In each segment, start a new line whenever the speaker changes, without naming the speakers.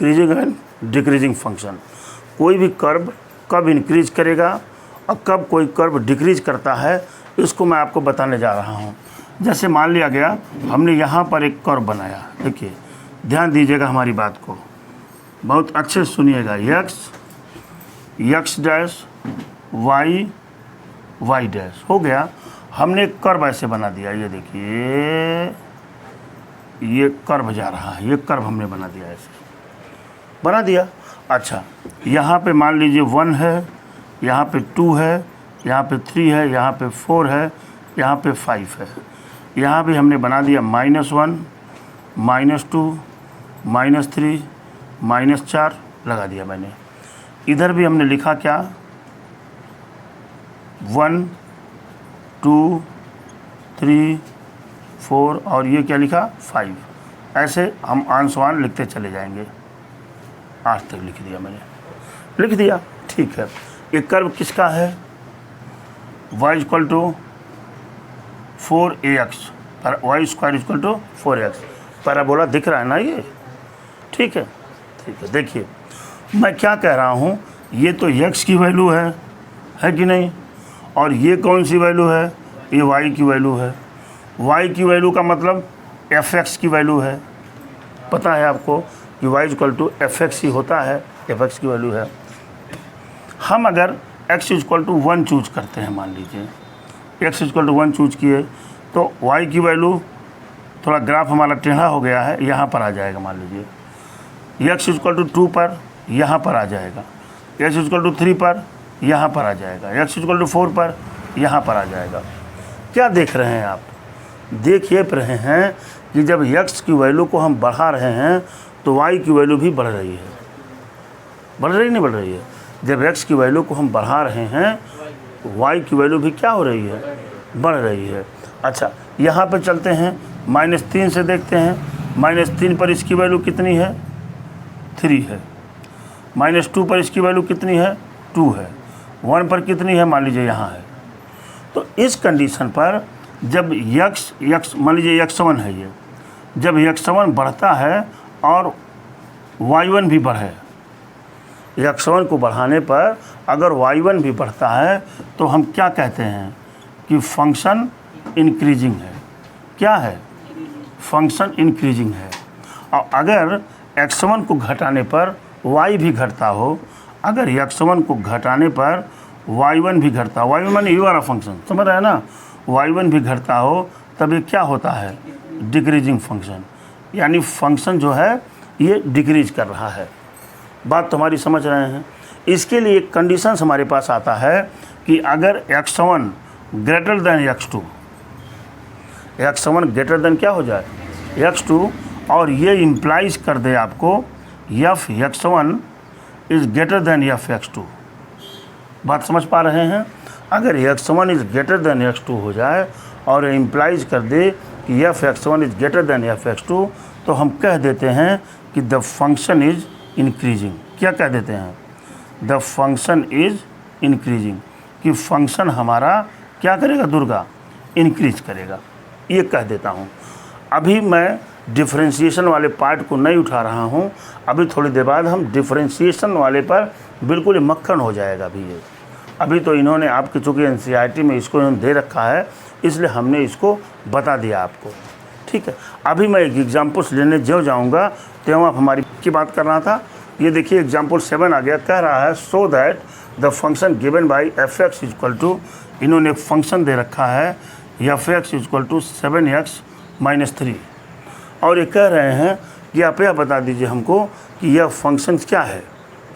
Increasing and decreasing function. कोई भी curve कब इंक्रीज करेगा और कब कोई कर्व डिक्रीज करता है, इसको मैं आपको बताने जा रहा हूँ। जैसे मान लिया गया हमने यहाँ पर एक कर्व बनाया, देखिए ध्यान दीजिएगा हमारी बात को, बहुत अच्छे से सुनिएगा। X dash y y dash हो गया। हमने एक कर्व ऐसे बना दिया, ये देखिए ये कर्व जा रहा है, ये कर्व हमने बना दिया, ऐसे बना दिया। अच्छा, यहाँ पे मान लीजिए 1 है, यहाँ पे 2 है, यहाँ पे 3 है, यहाँ पे 4 है, यहाँ पे 5 है। यहाँ भी हमने बना दिया -1 -2 -3 -4 लगा दिया मैंने। इधर भी हमने लिखा क्या 1 2 3 4 और ये क्या लिखा 5। ऐसे हम आंसवान लिखते चले जाएंगे। आज तक लिख दिया मैंने, लिख दिया, ठीक है। एक कर्व किसका है, y = 4ax पर y² = 4x। पैराबोला दिख रहा है ना ये, ठीक है, ठीक है। देखिए मैं क्या कह रहा हूँ, ये तो x की वैल्यू है कि नहीं, और ये कौन सी वैल्यू है, ये y की वैल्यू है। y की वैल्यू का मतलब fx की वैल्यू है। पता है आपको कि y = fx ही होता है, fx की वैल्यू है। हम अगर x = 1 चूज करते हैं, मान लीजिए x = 1 चूज किए तो y की वैल्यू, थोड़ा ग्राफ हमारा टेढ़ा हो गया है, यहाँ पर आ जाएगा। मान लीजिए x = 2 पर यहाँ पर आ जाएगा, x = 3 पर यहाँ पर आ जाएगा, x = 4 पर यहाँ पर आ जाएगा। क्या देख रहे हैं आप, देख ये रहे हैं कि जब x की वैल्यू को हम बढ़ा रहे हैं तो y की वैल्यू भी बढ़ रही है, बढ़ रही नहीं बढ़ रही है। जब x की वैल्यू को हम बढ़ा रहे हैं y की वैल्यू भी क्या हो रही है, बढ़ रही है। अच्छा, यहाँ पर चलते हैं, -3 से देखते हैं। -3 पर इसकी वैल्यू कितनी है, 3 है। -2 पर इसकी वैल्यू कितनी है, 2 है। 1 पर कितनी है, मान लीजिए यहाँ है। तो इस कंडीशन पर जब x मान लीजिए x1 है, ये जब x1 बढ़ता है और y1 भी बढ़े, x1 को बढ़ाने पर अगर y1 भी बढ़ता है तो हम क्या कहते हैं कि फंक्शन इंक्रीजिंग है। क्या है, फंक्शन इंक्रीजिंग है। और अगर x1 को घटाने पर y भी घटता हो, अगर x1 को घटाने पर y1 भी घटता हो, y1 माने ये वाला फंक्शन, समझ रहे हैं ना, y1 भी घटता हो, तब ये क्या होता है, डिक्रीजिंग फंक्शन। यानी फंक्शन जो है ये डिक्रीज कर रहा है। बात तो हमारी समझ रहे हैं। इसके लिए एक कंडीशंस हमारे पास आता है कि अगर x1 greater than x2, x1 greater than क्या हो जाए, x2, और ये इम्प्लाइज कर दे आपको f(x1) is greater than f(x2)। बात समझ पा रहे हैं। अगर x1 is greater than x2 हो जाए और इम्प्लाइज कर दे कि f(x1) is greater than f(x2), तो हम कह देते हैं कि द फंक्शन इज़ इंक्रीजिंग। क्या कह देते हैं, द फंक्शन इज़ इंक्रीजिंग, कि फंक्शन हमारा क्या करेगा, दुर्गा, इंक्रीज करेगा। ये कह देता हूँ। अभी मैं डिफरेंशिएशन वाले पार्ट को नहीं उठा रहा हूँ, अभी थोड़ी देर बाद हम डिफरेंशिएशन वाले पर बिल्कुल मक्खन हो जाएगा। अभी तो इन्होंने आपके चूँकि NCERT में इसको इन्होंने दे रखा है, इसलिए हमने इसको बता दिया आपको, ठीक है। अभी मैं एक एग्जाम्पल्स लेने जो जाऊँगा तो आप हमारी की बात कर रहा था। ये देखिए एग्जाम्पल 7 आ गया, कह रहा है सो that the function given by f(x) = इन्होंने एक फंक्शन दे रखा है f(x) = 7x - 3, और ये कह रहे हैं कि आप यह बता दीजिए हमको कि यह फंक्शन क्या है,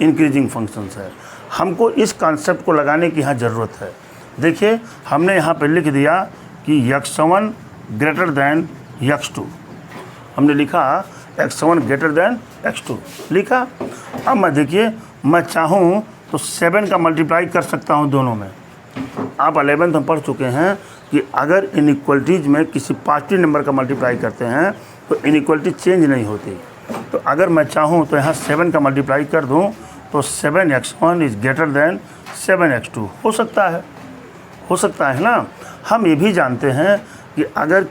इंक्रीजिंग फंक्शंस है। हमको इस कॉन्सेप्ट को लगाने की यहाँ ज़रूरत है। देखिए हमने यहाँ पे लिख दिया कि x1 ग्रेटर दैन x2, हमने लिखा x1 ग्रेटर दैन x2 लिखा। अब मैं देखिए मैं चाहूँ तो 7 का मल्टीप्लाई कर सकता हूँ दोनों में। आप 11th में पढ़ चुके हैं कि अगर इनइक्वलिटीज़ में किसी पॉजिटिव नंबर का मल्टीप्लाई करते हैं तो इनइक्वलिटी चेंज नहीं होती। तो अगर मैं चाहूँ तो यहाँ 7 का मल्टीप्लाई कर दूँ तो 7x1 is greater than 7x2 हो सकता है ना। हम ये भी जानते हैं कि अगर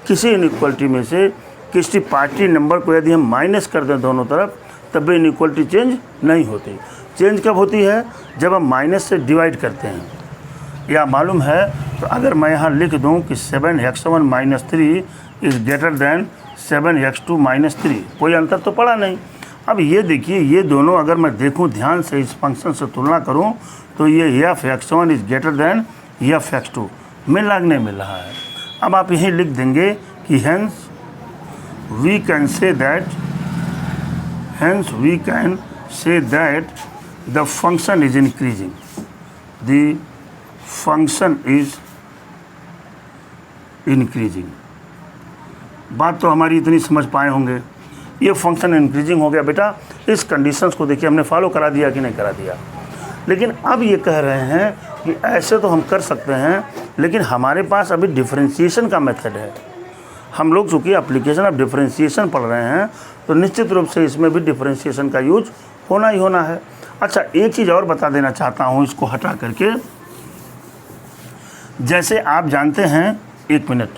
किसी इनइक्वलिटी में से किसी पॉजिटिव नंबर को यदि हम माइनस कर दें दोनों तरफ तब भी इनइक्वालिटी चेंज नहीं होती। चेंज कब होती है? जब हम माइनस से डिवाइड करते हैं। या मालूम है तो अगर मैं यहाँ लिख दूँ कि 7x1 - 3 is greater than 7x2 - 3, कोई अंतर तो पड़ा नहीं। अब ये देखिए, ये दोनों अगर मैं देखूँ ध्यान से, इस फंक्शन से तुलना करूँ तो ये f(x1) is greater than f(x2) मिल रहा है। अब आप यहीं लिख देंगे कि hence we can say that the function is increasing. The function is increasing. बात तो हमारी इतनी समझ पाए होंगे। ये फंक्शन इंक्रीजिंग हो गया बेटा। इस कंडीशंस को देखिए हमने फॉलो करा दिया कि नहीं करा दिया। लेकिन अब ये कह रहे हैं कि ऐसे तो हम कर सकते हैं, लेकिन हमारे पास अभी डिफरेंशिएशन का मेथड है। हम लोग चूँकि एप्लीकेशन ऑफ डिफरेंशिएशन पढ़ रहे हैं तो निश्चित रूप से इसमें भी डिफरेंशिएशन का यूज होना ही होना है। अच्छा, एक चीज़ और बता देना चाहता हूँ इसको हटा करके। जैसे आप जानते हैं, 1 मिनट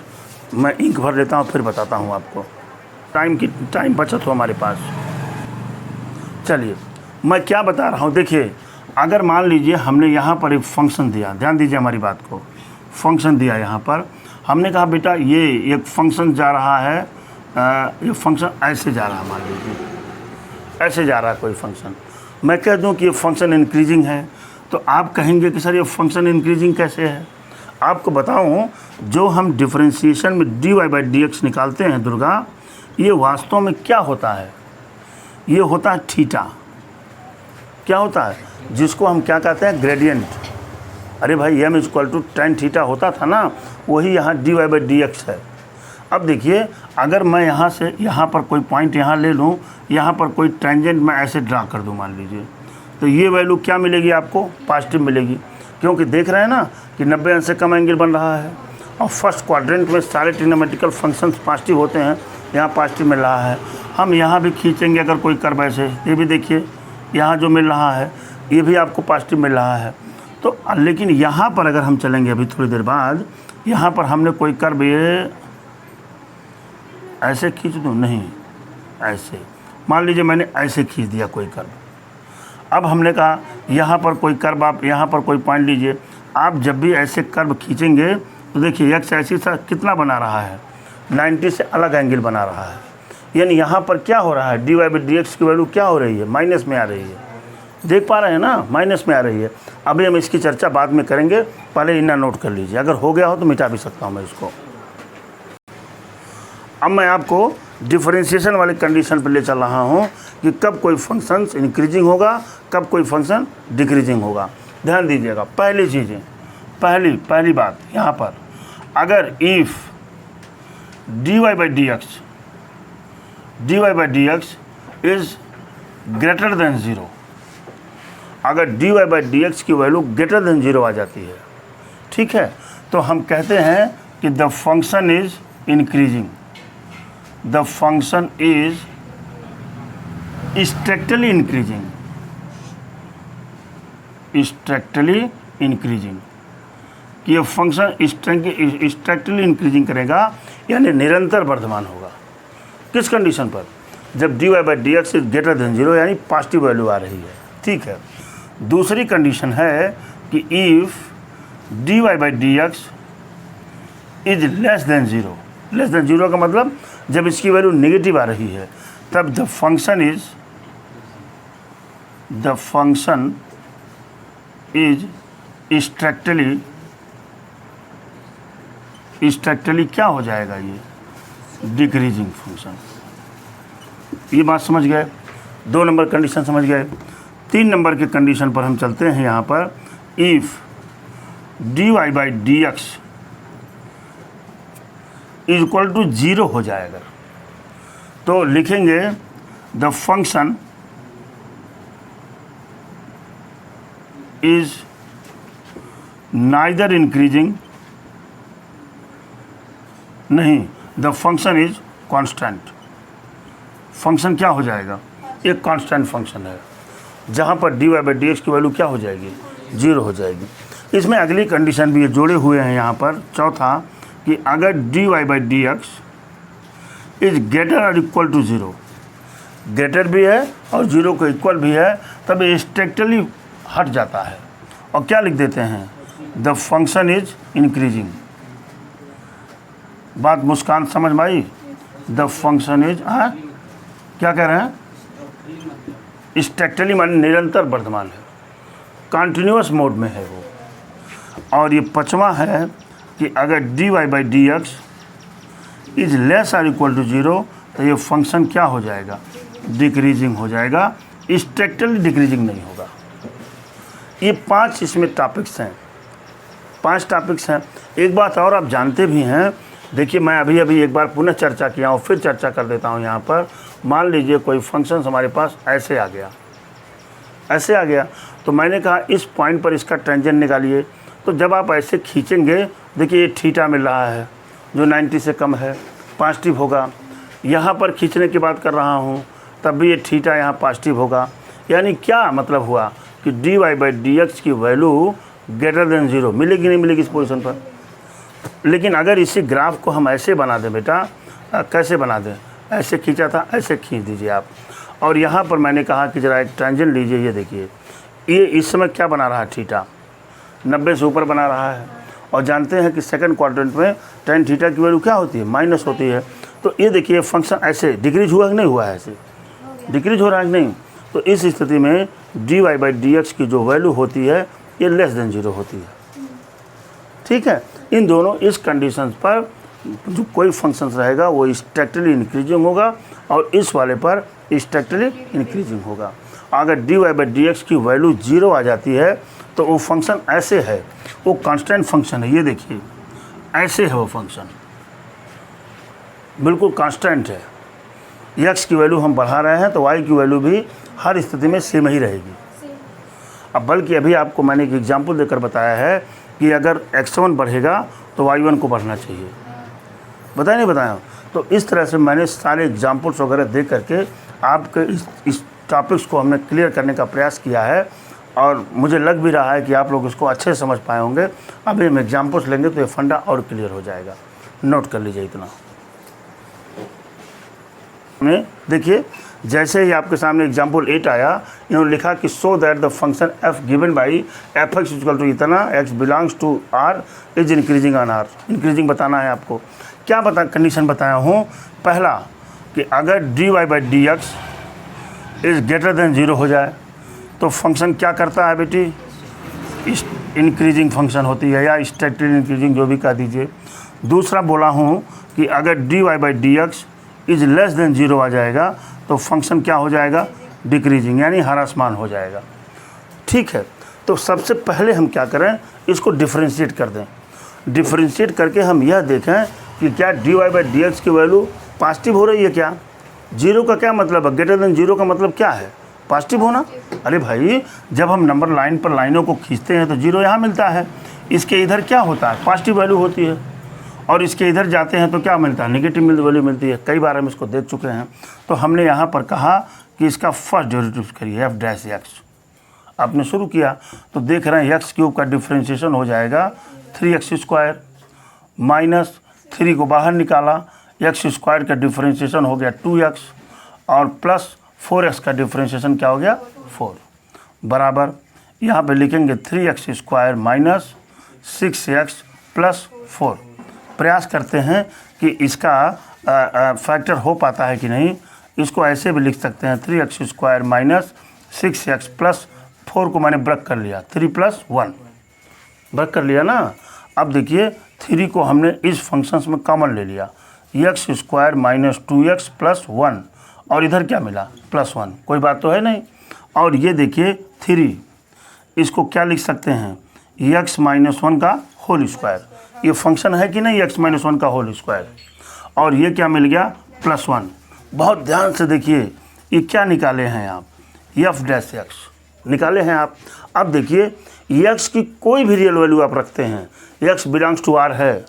मैं इंक भर लेता हूँ फिर बताता हूँ आपको, टाइम बचत हो हमारे पास। चलिए मैं क्या बता रहा हूँ, देखिए अगर मान लीजिए हमने यहाँ पर एक फंक्शन दिया, ध्यान दीजिए हमारी बात को, फंक्शन दिया यहाँ पर, हमने कहा बेटा ये एक फंक्शन जा रहा है, ये फंक्शन ऐसे जा रहा है, मान लीजिए ऐसे जा रहा है कोई फंक्शन। मैं कह दूं कि ये फंक्शन इंक्रीजिंग है, तो आप कहेंगे कि सर ये फंक्शन इंक्रीजिंग कैसे है। आपको बताऊं, जो हम डिफरेंशिएशन में dy/dx निकालते हैं दुर्गा, ये वास्तव में क्या होता है? ये होता है थीटा। क्या होता है? जिसको हम क्या कहते हैं? ग्रेडियंट। अरे भाई m = tan थीटा होता था ना, वही यहाँ dy/dx है। अब देखिए, अगर मैं यहाँ से यहाँ पर कोई पॉइंट यहाँ ले लूँ, यहाँ पर कोई टेंजेंट मैं ऐसे ड्रा कर दूँ मान लीजिए, तो ये वैल्यू क्या मिलेगी आपको? पॉजिटिव मिलेगी, क्योंकि देख रहे हैं ना कि 90 अंश से कम एंगल बन रहा है। और फर्स्ट क्वाड्रेंट में सारे ट्रिग्नोमेट्रिकल फंक्शंस पॉजिटिव होते हैं, यहाँ पॉजिटिव मिल रहा है। हम यहाँ भी खींचेंगे अगर कोई कर्व ऐसे, ये भी देखिए यहाँ जो मिल रहा है ये भी आपको पॉजिटिव मिल रहा है। तो लेकिन यहाँ पर अगर हम चलेंगे अभी थोड़ी देर बाद, यहाँ पर हमने कोई कर्व ये ऐसे खींच दूँ, नहीं ऐसे, मान लीजिए मैंने ऐसे खींच दिया कोई कर्व। अब हमने कहा यहाँ पर कोई कर्व, आप यहाँ पर कोई पॉइंट लीजिए। आप जब भी ऐसे कर्व खींचेंगे तो देखिए x ऐसी सा कितना बना रहा है? 90 से अलग एंगल बना रहा है। यानी यहाँ पर क्या हो रहा है? dy/dx की वैल्यू क्या हो रही है? माइनस में आ रही है। देख पा रहे हैं ना, माइनस में आ रही है। अभी हम इसकी चर्चा बाद में करेंगे, पहले इतना नोट कर लीजिए। अगर हो गया हो तो मिटा भी सकता हूँ मैं इसको। अब मैं आपको डिफरेंशिएशन वाली कंडीशन पर ले चल रहा हूँ कि कब कोई फंक्शन इंक्रीजिंग होगा, कब कोई फंक्शन डिक्रीजिंग होगा। ध्यान दीजिएगा, पहली चीज़ें, पहली बात यहाँ पर, अगर if dy/dx is greater than 0, अगर dy/dx की वैल्यू ग्रेटर देन 0 आ जाती है, ठीक है, तो हम कहते हैं कि the function is increasing, the function is structurally increasing, कि ये फंक्शन स्ट्रक्चरली इंक्रीजिंग करेगा, यानी निरंतर वर्धमान होगा। किस कंडीशन पर? जब dy/dx इज ग्रेटर देन 0, यानी पॉजिटिव वैल्यू आ रही है, ठीक है। दूसरी कंडीशन है कि if dy/dx is less than 0, less than 0 का मतलब जब इसकी वैल्यू नेगेटिव आ रही है, तब द फंक्शन इज स्ट्रक्चरली क्या हो जाएगा? ये डिक्रीजिंग फंक्शन। ये बात समझ गए? 2 नंबर कंडीशन समझ गए। 3 नंबर के कंडीशन पर हम चलते हैं। यहाँ पर if dy/dx is equal to 0 हो जाएगा, तो लिखेंगे the function is neither increasing, नहीं, the function is constant. Function क्या हो जाएगा? एक कांस्टेंट फंक्शन है, जहाँ पर dy/dx की वैल्यू क्या हो जाएगी? 0 हो जाएगी। इसमें अगली कंडीशन भी जोड़े हुए हैं यहाँ पर, चौथा, कि अगर dy/dx इज ग्रेटर और इक्वल टू 0, ग्रेटर भी है और 0 के इक्वल भी है, तब ये स्ट्रिक्टली हट जाता है और क्या लिख देते हैं, द फंक्शन इज इंक्रीजिंग। बात मुस्कान समझ में आई? द फंक्शन इज क्या कह रहे हैं, स्ट्रिक्टली माने निरंतर वर्धमान है, कंटिन्यूअस मोड में है वो। और ये पांचवा है कि अगर dy by d x is less or equal to 0 तो ये फंक्शन क्या हो जाएगा, डिक्रीजिंग हो जाएगा, स्ट्रिक्टली डिक्रीजिंग नहीं होगा। ये 5 इसमें टॉपिक्स हैं, 5 टॉपिक्स हैं। एक बात और आप जानते भी हैं, देखिए मैं अभी एक बार पुनः चर्चा किया हूँ, फिर चर्चा कर देता हूँ यहाँ पर। मान लीजिए कोई फंक्शन हमारे पास ऐसे आ गया, ऐसे आ गया, तो मैंने कहा इस पॉइंट पर इसका टेंजेंट निकालिए। तो जब आप ऐसे खींचेंगे, देखिए ये थीटा मिल रहा है जो 90 से कम है, पॉजिटिव होगा। यहाँ पर खींचने की बात कर रहा हूँ, तब भी ये थीटा यहाँ पॉजिटिव होगा। यानी क्या मतलब हुआ कि dy बाई डी एक्स की वैल्यू ग्रेटर देन 0 मिलेगी, नहीं मिलेगी इस पोजीशन पर। लेकिन अगर इसी ग्राफ को हम ऐसे बना दें बेटा, कैसे बना दें, ऐसे खींचा था, ऐसे खींच दीजिए आप। और यहाँ पर मैंने कहा कि ज़रा एक टेंजेंट लीजिए, ये देखिए ये इस समय क्या बना रहा है, थीटा 90 से ऊपर बना रहा है। और जानते हैं कि सेकंड क्वाड्रेंट में tan थीटा की वैल्यू क्या होती है, माइनस होती है। तो ये देखिए फंक्शन ऐसे डिक्रीज हुआ कि नहीं हुआ है, ऐसे डिक्रीज हो रहा है कि नहीं। तो इस स्थिति में dy बाई डी एक्स की जो वैल्यू होती है ये लेस देन 0 होती है। ठीक है, इन दोनों इस कंडीशन पर जो कोई फंक्शन रहेगा वो स्ट्रिक्टली इंक्रीजिंग होगा और इस वाले पर स्ट्रिक्टली इंक्रीजिंग होगा। अगर dy बाई डी एक्स की वैल्यू 0 आ जाती है तो वो फंक्शन ऐसे है, वो कांस्टेंट फंक्शन है। ये देखिए ऐसे है वो फंक्शन, बिल्कुल कांस्टेंट है। x की वैल्यू हम बढ़ा रहे हैं तो y की वैल्यू भी हर स्थिति में सेम ही रहेगी। अब बल्कि अभी आपको मैंने एक एग्जाम्पल देकर बताया है कि अगर x1 बढ़ेगा तो y1 को बढ़ना चाहिए, बताया नहीं बताया। तो इस तरह से मैंने सारे एग्जाम्पल्स वगैरह दे करके आपके इस टॉपिक्स को हमने क्लियर करने का प्रयास किया है और मुझे लग भी रहा है कि आप लोग इसको अच्छे से समझ पाए होंगे। अभी हम एग्जाम्पल्स लेंगे तो ये फंडा और क्लियर हो जाएगा, नोट कर लीजिए इतना। देखिए जैसे ही आपके सामने एग्जाम्पल 8 आया, इन्होंने लिखा कि so that the function f given by f x equal to इतना x belongs to r is increasing on r। Increasing बताना है आपको। क्या कंडीशन बताया हूँ, पहला कि अगर dy by d x is greater than 0 हो जाए तो फंक्शन क्या करता है बेटी, इंक्रीजिंग फंक्शन होती है या स्ट्रिक्टली इंक्रीजिंग, जो भी कह दीजिए। दूसरा बोला हूँ कि अगर dy by d x is less than 0 आ जाएगा तो फंक्शन क्या हो जाएगा, डिक्रीजिंग यानी ह्रासमान हो जाएगा। ठीक है, तो सबसे पहले हम क्या करें, इसको डिफ्रेंशिएट कर दें। डिफ्रेंशिएट करके हम यह देखें कि क्या dy बाई डी एक्स की वैल्यू पॉजिटिव हो रही है क्या। 0 का क्या मतलब है, ग्रेटर देन 0 का मतलब क्या है, पॉजिटिव होना। अरे भाई जब हम नंबर लाइन पर लाइनों को खींचते हैं तो 0 यहाँ मिलता है, इसके इधर क्या होता है, पॉजिटिव वैल्यू होती है। और इसके इधर जाते हैं तो क्या मिलता है, नेगेटिव वैल्यू मिलती है। कई बार हम इसको देख चुके हैं। तो हमने यहाँ पर कहा कि इसका फर्स्ट डेरिवेटिव करिए f डैश एक्स। आपने शुरू किया तो देख रहे हैं x क्यूब का डिफ्रेंशिएशन हो जाएगा 3x स्क्वायर, माइनस 3 को बाहर निकाला, x स्क्वायर का डिफ्रेंशिएशन हो गया 2x और प्लस 4x का डिफ्रेंशिएशन क्या हो गया 4, बराबर यहाँ पे लिखेंगे 3x square minus 6x plus 4। प्रयास करते हैं कि इसका फैक्टर हो पाता है कि नहीं। इसको ऐसे भी लिख सकते हैं 3x square minus 6x plus 4 को मैंने ब्रेक कर लिया, 3 प्लस 1 ब्रेक कर लिया ना। अब देखिए 3 को हमने इस फंक्शंस में कॉमन ले लिया, x square minus 2x plus 1 और इधर क्या मिला प्लस 1, कोई बात तो है नहीं। और ये देखिए 3, इसको क्या लिख सकते हैं, x माइनस 1 का होल स्क्वायर। ये फंक्शन है कि नहीं x माइनस 1 का होल स्क्वायर। और ये क्या मिल गया प्लस 1। बहुत ध्यान से देखिए ये क्या निकाले हैं आप, f डैश एक्स निकाले हैं आप। अब देखिए x की कोई भी रियल वैल्यू आप रखते हैं, x बिलोंग्स टू r है,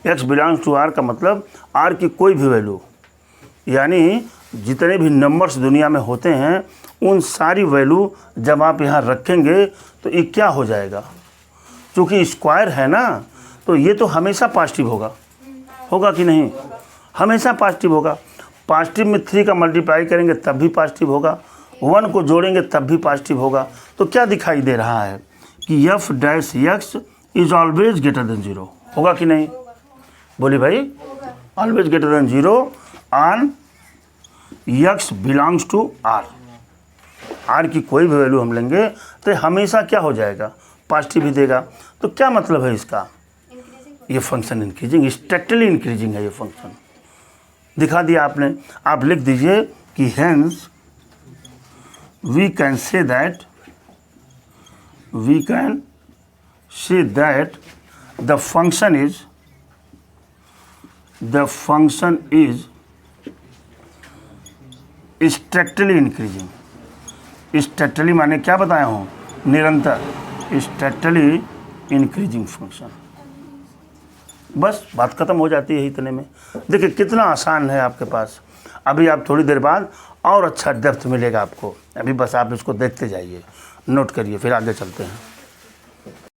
x बिलोंग्स टू r का मतलब r की कोई भी वैल्यू, यानी जितने भी नंबर्स दुनिया में होते हैं उन सारी वैल्यू जब आप यहाँ रखेंगे तो ये क्या हो जाएगा, क्योंकि स्क्वायर है ना तो ये तो हमेशा पॉजिटिव होगा, होगा कि नहीं, हमेशा पॉजिटिव होगा। पॉजिटिव में 3 का मल्टीप्लाई करेंगे तब भी पॉजिटिव होगा, 1 को जोड़ेंगे तब भी पॉजिटिव होगा। तो क्या दिखाई दे रहा है कि f dash x is always greater than 0, होगा कि नहीं? बोलिए भाई, always greater than 0 on x belongs to r. R की कोई भी वैल्यू हम लेंगे तो हमेशा क्या हो जाएगा, पॉजिटिव ही देगा। तो क्या मतलब है इसका, ये फंक्शन इंक्रीजिंग, स्ट्रिक्टली इंक्रीजिंग है ये फंक्शन। दिखा दिया आपने। आप लिख दीजिए कि hence we can say that the function is strictly increasing. Strictly माने क्या बताया हूँ, निरंतर, स्ट्रिक्टली इंक्रीजिंग फंक्शन। बस बात खत्म हो जाती है इतने में। देखिए कितना आसान है आपके पास। अभी आप थोड़ी देर बाद और अच्छा डेप्थ मिलेगा आपको। अभी बस आप इसको देखते जाइए, नोट करिए, फिर आगे चलते हैं।